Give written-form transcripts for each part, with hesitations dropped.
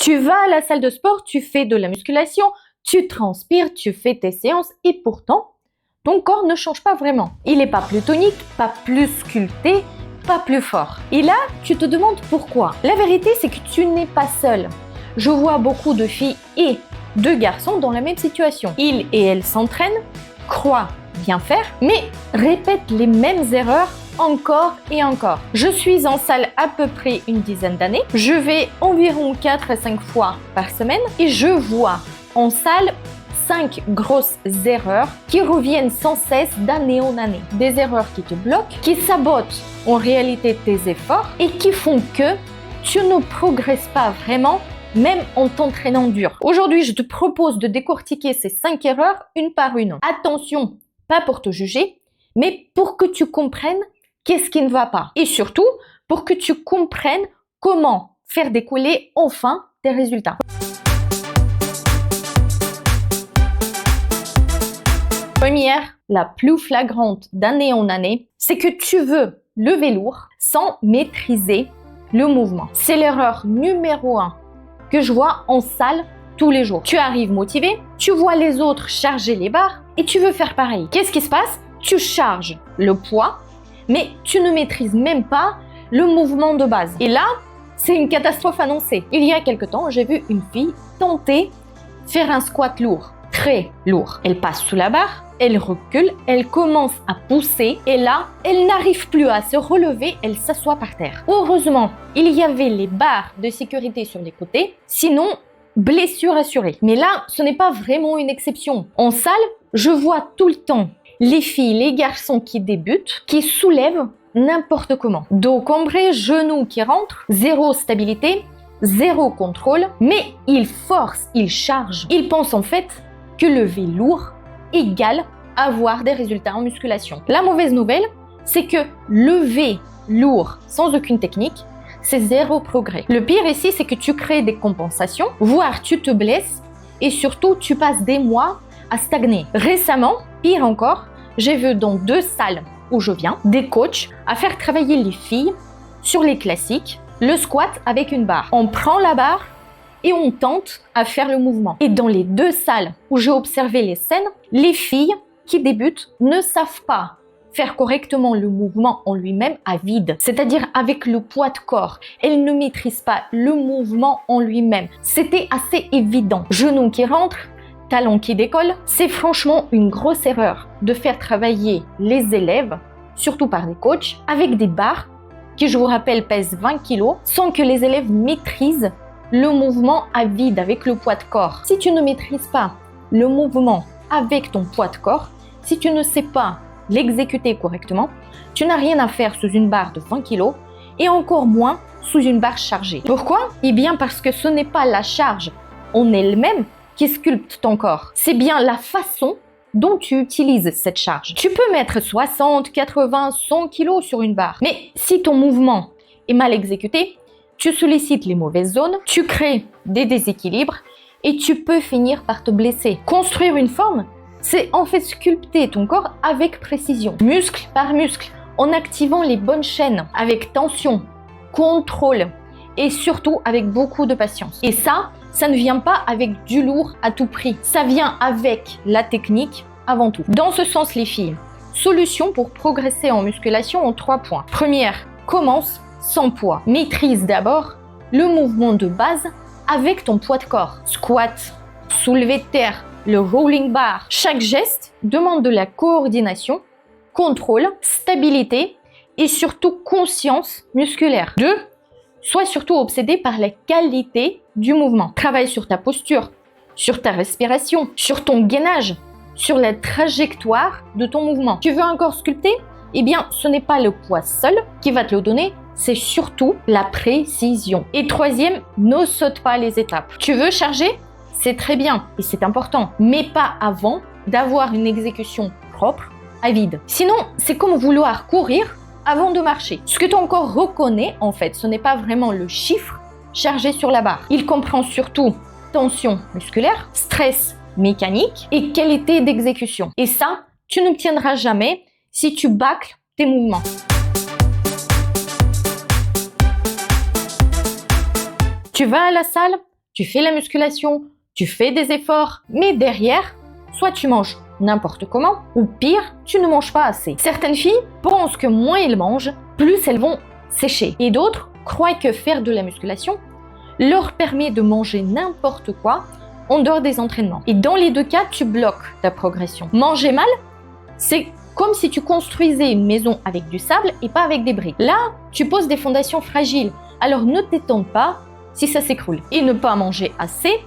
Tu vas à la salle de sport, tu fais de la musculation, tu transpires, tu fais tes séances et pourtant, ton corps ne change pas vraiment. Il n'est pas plus tonique, pas plus sculpté, pas plus fort. Et là, tu te demandes pourquoi. La vérité, c'est que tu n'es pas seul. Je vois beaucoup de filles et de garçons dans la même situation. Ils et elles s'entraînent, croient bien faire, mais répètent les mêmes erreurs encore et encore. Je suis en salle à peu près une dizaine d'années. Je vais environ 4 à 5 fois par semaine et je vois en salle 5 grosses erreurs qui reviennent sans cesse d'année en année. Des erreurs qui te bloquent, qui sabotent en réalité tes efforts et qui font que tu ne progresses pas vraiment même en t'entraînant dur. Aujourd'hui, je te propose de décortiquer ces 5 erreurs une par une. Attention, pas pour te juger, mais pour que tu comprennes qu'est-ce qui ne va pas. Et surtout, pour que tu comprennes comment faire décoller enfin tes résultats. Première, la plus flagrante d'année en année, c'est que tu veux lever lourd sans maîtriser le mouvement. C'est l'erreur numéro 1 que je vois en salle tous les jours. Tu arrives motivé, tu vois les autres charger les barres et tu veux faire pareil. Qu'est-ce qui se passe? Tu charges le poids, mais tu ne maîtrises même pas le mouvement de base. Et là, c'est une catastrophe annoncée. Il y a quelque temps, j'ai vu une fille tenter faire un squat lourd, très lourd. Elle passe sous la barre, elle recule, elle commence à pousser et là, elle n'arrive plus à se relever, elle s'assoit par terre. Heureusement, il y avait les barres de sécurité sur les côtés, sinon, blessure assurée. Mais là, ce n'est pas vraiment une exception. En salle, je vois tout le temps les filles, les garçons qui débutent, qui soulèvent n'importe comment. Dos cambré, genoux qui rentrent, zéro stabilité, zéro contrôle, mais ils forcent, ils chargent. Ils pensent en fait que lever lourd égale avoir des résultats en musculation. La mauvaise nouvelle, c'est que lever lourd sans aucune technique, c'est zéro progrès. Le pire ici, c'est que tu crées des compensations, voire tu te blesses et surtout tu passes des mois à stagner. Récemment, pire encore, j'ai vu dans 2 salles où je viens, des coachs à faire travailler les filles sur les classiques, le squat avec une barre. On prend la barre et on tente à faire le mouvement. Et dans les 2 salles où j'ai observé les scènes, les filles qui débutent ne savent pas faire correctement le mouvement en lui-même à vide, c'est-à-dire avec le poids de corps. Elles ne maîtrisent pas le mouvement en lui-même. C'était assez évident. Genoux qui rentrent, talons qui décollent. C'est franchement une grosse erreur de faire travailler les élèves, surtout par des coachs, avec des barres qui, je vous rappelle, pèsent 20 kg, sans que les élèves maîtrisent le mouvement à vide avec le poids de corps. Si tu ne maîtrises pas le mouvement avec ton poids de corps, si tu ne sais pas l'exécuter correctement, tu n'as rien à faire sous une barre de 20 kg et encore moins sous une barre chargée. Pourquoi? Eh bien parce que ce n'est pas la charge en elle-même qui sculpte ton corps. C'est bien la façon dont tu utilises cette charge. Tu peux mettre 60, 80, 100 kg sur une barre, mais si ton mouvement est mal exécuté, tu sollicites les mauvaises zones, tu crées des déséquilibres et tu peux finir par te blesser. Construire une forme, c'est en fait sculpter ton corps avec précision, muscle par muscle, en activant les bonnes chaînes, avec tension, contrôle et surtout avec beaucoup de patience. Et ça ne vient pas avec du lourd à tout prix. Ça vient avec la technique avant tout. Dans ce sens, les filles, solution pour progresser en musculation en 3 points. Première, commence sans poids. Maîtrise d'abord le mouvement de base avec ton poids de corps. Squat, soulevé de terre, le rolling bar. Chaque geste demande de la coordination, contrôle, stabilité et surtout conscience musculaire. 2. Sois surtout obsédé par la qualité du mouvement. Travaille sur ta posture, sur ta respiration, sur ton gainage, sur la trajectoire de ton mouvement. Tu veux un corps sculpté? Eh bien, ce n'est pas le poids seul qui va te le donner, c'est surtout la précision. Et 3e, ne saute pas les étapes. Tu veux charger? C'est très bien et c'est important, mais pas avant d'avoir une exécution propre à vide. Sinon, c'est comme vouloir courir avant de marcher. Ce que ton corps reconnaît, en fait, ce n'est pas vraiment le chiffre chargé sur la barre. Il comprend surtout tension musculaire, stress mécanique et qualité d'exécution. Et ça, tu n'obtiendras jamais si tu bâcles tes mouvements. Tu vas à la salle, tu fais la musculation, tu fais des efforts, mais derrière, soit tu manges n'importe comment, ou pire, tu ne manges pas assez. Certaines filles pensent que moins elles mangent, plus elles vont sécher. Et d'autres croient que faire de la musculation leur permet de manger n'importe quoi en dehors des entraînements. Et dans les deux cas, tu bloques ta progression. Manger mal, c'est comme si tu construisais une maison avec du sable et pas avec des briques. Là, tu poses des fondations fragiles. Alors ne t'étonne pas si ça s'écroule. Et ne pas manger assez,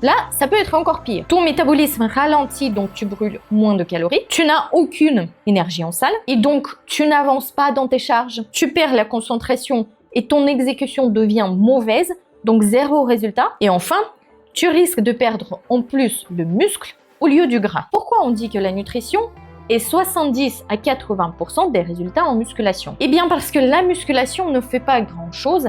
là, ça peut être encore pire. Ton métabolisme ralentit, donc tu brûles moins de calories. Tu n'as aucune énergie en salle et donc tu n'avances pas dans tes charges. Tu perds la concentration et ton exécution devient mauvaise, donc zéro résultat. Et enfin, tu risques de perdre en plus le muscle au lieu du gras. Pourquoi on dit que la nutrition est 70 à 80% des résultats en musculation? Eh bien parce que la musculation ne fait pas grand-chose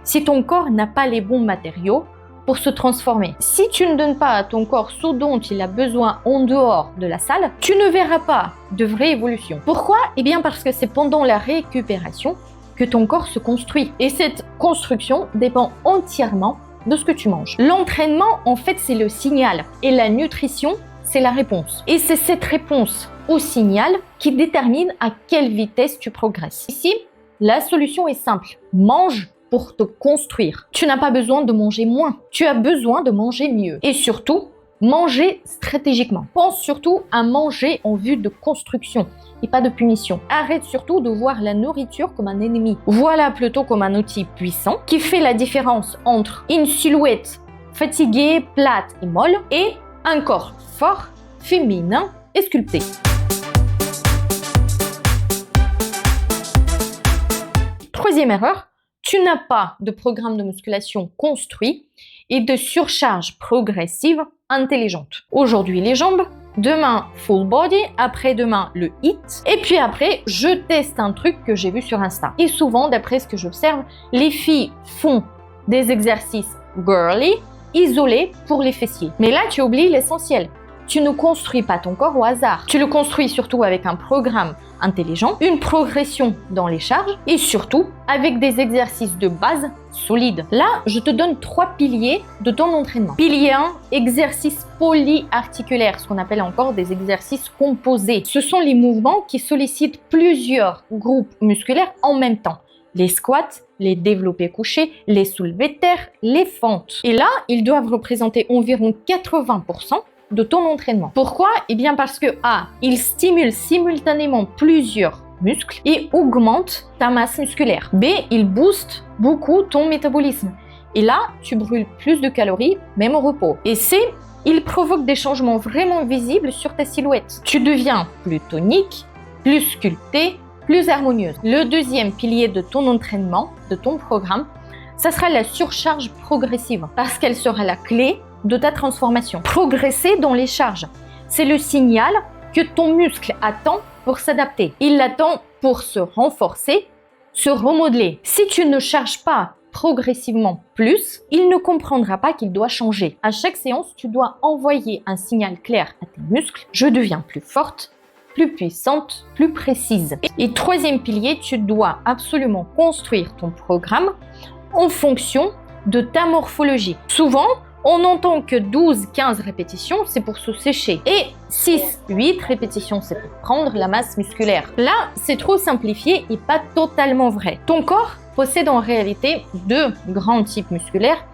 si ton corps n'a pas les bons matériaux pour se transformer. Si tu ne donnes pas à ton corps ce dont il a besoin en dehors de la salle, tu ne verras pas de vraie évolution. Pourquoi? Eh bien parce que c'est pendant la récupération que ton corps se construit. Et cette construction dépend entièrement de ce que tu manges. L'entraînement, en fait, c'est le signal. Et la nutrition, c'est la réponse. Et c'est cette réponse au signal qui détermine à quelle vitesse tu progresses. Ici, la solution est simple. Mange pour te construire. Tu n'as pas besoin de manger moins. Tu as besoin de manger mieux. Et surtout, manger stratégiquement. Pense surtout à manger en vue de construction et pas de punition. Arrête surtout de voir la nourriture comme un ennemi. Voilà plutôt comme un outil puissant qui fait la différence entre une silhouette fatiguée, plate et molle et un corps fort, féminin et sculpté. Troisième erreur, tu n'as pas de programme de musculation construit et de surcharge progressive intelligente. Aujourd'hui les jambes, demain full body, après-demain le HIIT, et puis après je teste un truc que j'ai vu sur Insta. Et souvent, d'après ce que j'observe, les filles font des exercices girly, isolés pour les fessiers. Mais là, tu oublies l'essentiel. Tu ne construis pas ton corps au hasard. Tu le construis surtout avec un programme intelligent, une progression dans les charges et surtout avec des exercices de base solides. Là, je te donne 3 piliers de ton entraînement. Pilier 1, exercices polyarticulaires, ce qu'on appelle encore des exercices composés. Ce sont les mouvements qui sollicitent plusieurs groupes musculaires en même temps. Les squats, les développés couchés, les soulevés de terre, les fentes. Et là, ils doivent représenter environ 80% de ton entraînement. Pourquoi? Eh bien parce que A, il stimule simultanément plusieurs muscles et augmente ta masse musculaire. B, il booste beaucoup ton métabolisme. Et là, tu brûles plus de calories, même au repos. Et C, il provoque des changements vraiment visibles sur ta silhouette. Tu deviens plus tonique, plus sculptée, plus harmonieuse. Le deuxième pilier de ton entraînement, de ton programme, ça sera la surcharge progressive parce qu'elle sera la clé de ta transformation. Progresser dans les charges, c'est le signal que ton muscle attend pour s'adapter. Il l'attend pour se renforcer, se remodeler. Si tu ne charges pas progressivement plus, il ne comprendra pas qu'il doit changer. À chaque séance, tu dois envoyer un signal clair à tes muscles. Je deviens plus forte, plus puissante, plus précise. Et troisième pilier, tu dois absolument construire ton programme en fonction de ta morphologie. Souvent, on entend que 12-15 répétitions, c'est pour se sécher. Et 6-8 répétitions, c'est pour prendre la masse musculaire. Là, c'est trop simplifié et pas totalement vrai. Ton corps possède en réalité 2 grands types musculaires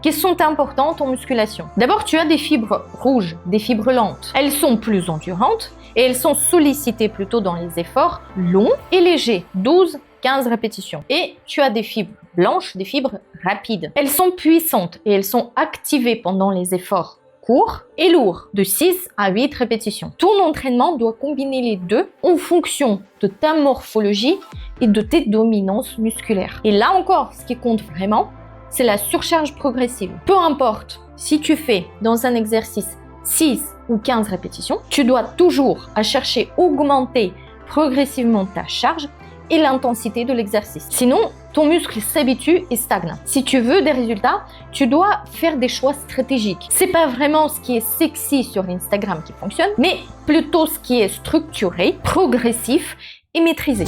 qui sont importantes en musculation. D'abord, tu as des fibres rouges, des fibres lentes. Elles sont plus endurantes et elles sont sollicitées plutôt dans les efforts longs et légers, 12-15 répétitions. Et tu as des fibres blanches, des fibres rapides. Elles sont puissantes et elles sont activées pendant les efforts courts et lourds, de 6 à 8 répétitions. Ton entraînement doit combiner les deux en fonction de ta morphologie et de tes dominances musculaires. Et là encore, ce qui compte vraiment, c'est la surcharge progressive. Peu importe si tu fais dans un exercice 6 ou 15 répétitions, tu dois toujours chercher à augmenter progressivement ta charge et l'intensité de l'exercice. Sinon, ton muscle s'habitue et stagne. Si tu veux des résultats, tu dois faire des choix stratégiques. C'est pas vraiment ce qui est sexy sur Instagram qui fonctionne, mais plutôt ce qui est structuré, progressif et maîtrisé.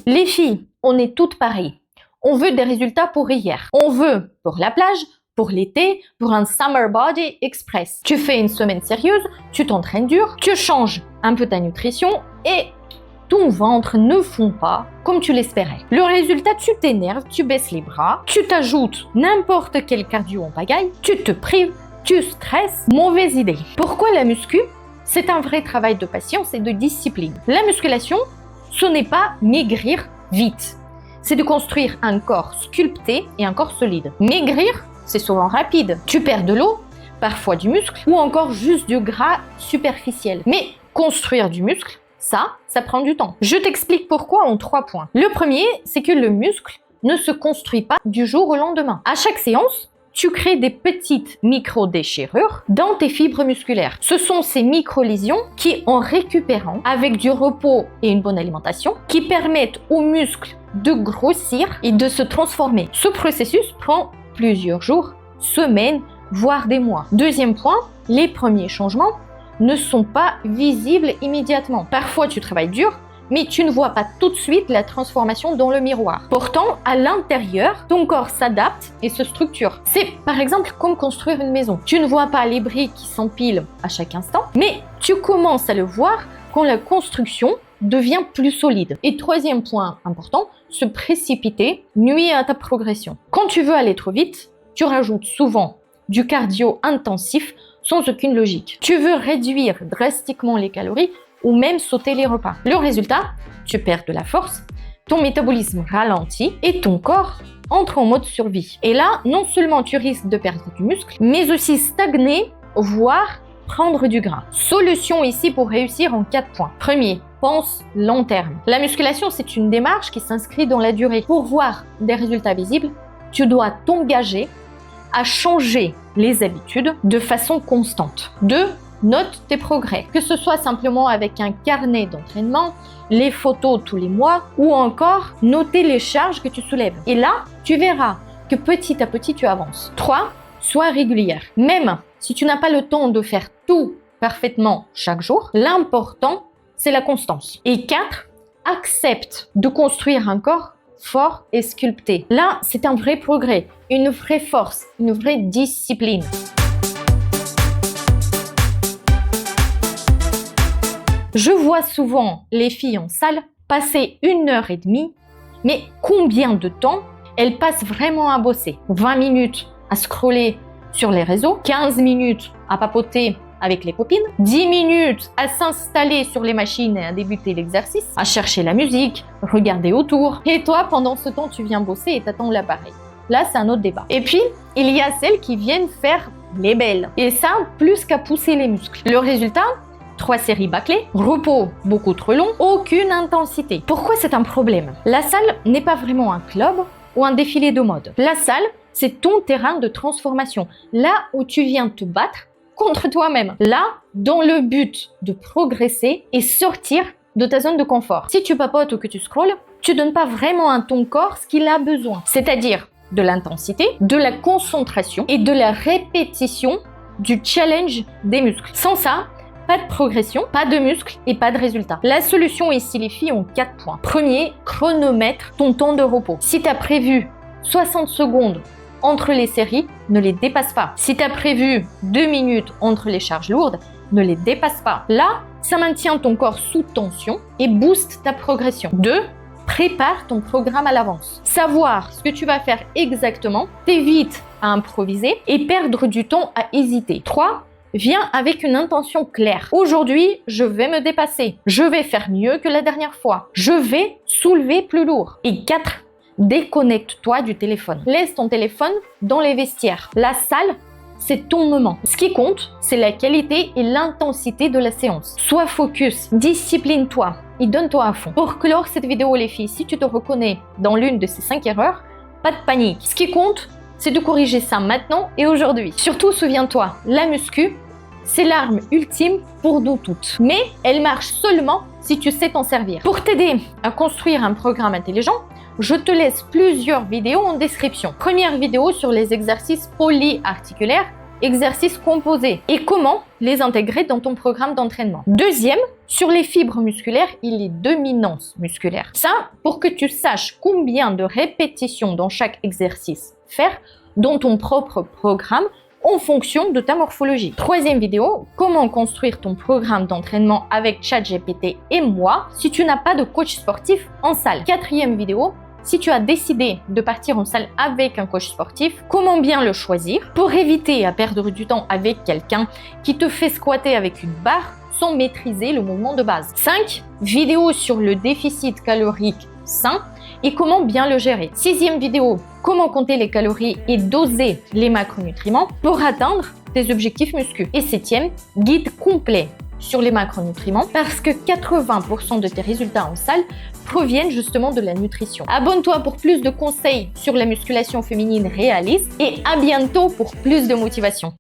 Les filles, on est toutes pareilles. On veut des résultats pour hier. On veut pour la plage, pour l'été, pour un Summer Body Express. Tu fais une semaine sérieuse, tu t'entraînes dur, tu changes un peu ta nutrition et ton ventre ne fond pas comme tu l'espérais. Le résultat, tu t'énerves, tu baisses les bras, tu t'ajoutes n'importe quel cardio en pagaille, tu te prives, tu stresses. Mauvaise idée. Pourquoi la muscu? C'est un vrai travail de patience et de discipline. La musculation, ce n'est pas maigrir vite. C'est de construire un corps sculpté et un corps solide. Maigrir, c'est souvent rapide. Tu perds de l'eau, parfois du muscle ou encore juste du gras superficiel. Mais construire du muscle, ça prend du temps. Je t'explique pourquoi en 3 points. Le premier, c'est que le muscle ne se construit pas du jour au lendemain. À chaque séance, tu crées des petites micro-déchirures dans tes fibres musculaires. Ce sont ces micro-lésions qui, en récupérant avec du repos et une bonne alimentation, qui permettent aux muscles de grossir et de se transformer. Ce processus prend plusieurs jours, semaines, voire des mois. Deuxième point, les premiers changements ne sont pas visibles immédiatement. Parfois, tu travailles dur, mais tu ne vois pas tout de suite la transformation dans le miroir. Pourtant, à l'intérieur, ton corps s'adapte et se structure. C'est par exemple comme construire une maison. Tu ne vois pas les briques qui s'empilent à chaque instant, mais tu commences à le voir quand la construction devient plus solide. Et troisième point important, se précipiter nuit à ta progression. Quand tu veux aller trop vite, tu rajoutes souvent du cardio intensif sans aucune logique. Tu veux réduire drastiquement les calories ou même sauter les repas. Le résultat, tu perds de la force, ton métabolisme ralentit et ton corps entre en mode survie. Et là, non seulement tu risques de perdre du muscle, mais aussi stagner, voire prendre du gras. Solution ici pour réussir en 4 points. Premier, pense long terme. La musculation, c'est une démarche qui s'inscrit dans la durée. Pour voir des résultats visibles, tu dois t'engager à changer les habitudes de façon constante. 2. Note tes progrès, que ce soit simplement avec un carnet d'entraînement, les photos tous les mois ou encore noter les charges que tu soulèves. Et là, tu verras que petit à petit, tu avances. 3. Sois régulière. Même si tu n'as pas le temps de faire tout parfaitement chaque jour, l'important, c'est la constance. Et 4. Accepte de construire un corps fort et sculpté. Là, c'est un vrai progrès, une vraie force, une vraie discipline. Je vois souvent les filles en salle passer 1h30, mais combien de temps elles passent vraiment à bosser? 20 minutes à scroller sur les réseaux, 15 minutes à papoter avec les copines, 10 minutes à s'installer sur les machines et à débuter l'exercice, à chercher la musique, regarder autour. Et toi, pendant ce temps, tu viens bosser et t'attends l'appareil. Là, c'est un autre débat. Et puis, il y a celles qui viennent faire les belles. Et ça, plus qu'à pousser les muscles. Le résultat, 3 séries bâclées, repos beaucoup trop long, aucune intensité. Pourquoi c'est un problème? La salle n'est pas vraiment un club ou un défilé de mode. La salle, c'est ton terrain de transformation. Là où tu viens te battre contre toi-même. Là, dans le but de progresser et sortir de ta zone de confort. Si tu papotes ou que tu scrolles, tu donnes pas vraiment à ton corps ce qu'il a besoin. C'est-à-dire de l'intensité, de la concentration et de la répétition du challenge des muscles. Sans ça, pas de progression, pas de muscles et pas de résultat. La solution ici, les filles, ont 4 points. Premier, chronomètre ton temps de repos. Si tu as prévu 60 secondes entre les séries, ne les dépasse pas. Si tu as prévu 2 minutes entre les charges lourdes, ne les dépasse pas. Là, ça maintient ton corps sous tension et booste ta progression. 2. Prépare ton programme à l'avance. Savoir ce que tu vas faire exactement t'évite à improviser et perdre du temps à hésiter. 3. Viens avec une intention claire. Aujourd'hui, je vais me dépasser. Je vais faire mieux que la dernière fois. Je vais soulever plus lourd. Et 4. Déconnecte-toi du téléphone. Laisse ton téléphone dans les vestiaires. La salle, c'est ton moment. Ce qui compte, c'est la qualité et l'intensité de la séance. Sois focus, discipline-toi et donne-toi à fond. Pour clore cette vidéo, les filles, si tu te reconnais dans l'une de ces 5 erreurs, pas de panique. Ce qui compte, c'est de corriger ça maintenant et aujourd'hui. Surtout, souviens-toi, la muscu, c'est l'arme ultime pour nous toutes. Mais elle marche seulement si tu sais t'en servir. Pour t'aider à construire un programme intelligent, je te laisse plusieurs vidéos en description. Première vidéo sur les exercices polyarticulaires exercices composés et comment les intégrer dans ton programme d'entraînement. Deuxième, sur les fibres musculaires et les dominances musculaires. Ça, pour que tu saches combien de répétitions dans chaque exercice faire dans ton propre programme en fonction de ta morphologie. Troisième vidéo, comment construire ton programme d'entraînement avec ChatGPT et moi si tu n'as pas de coach sportif en salle. Quatrième vidéo, si tu as décidé de partir en salle avec un coach sportif, comment bien le choisir pour éviter à perdre du temps avec quelqu'un qui te fait squatter avec une barre sans maîtriser le mouvement de base. 5 vidéos sur le déficit calorique sain et comment bien le gérer. Sixième vidéo, comment compter les calories et doser les macronutriments pour atteindre tes objectifs muscu. Et septième, guide complet sur les macronutriments parce que 80% de tes résultats en salle proviennent justement de la nutrition. Abonne-toi pour plus de conseils sur la musculation féminine réaliste et à bientôt pour plus de motivation.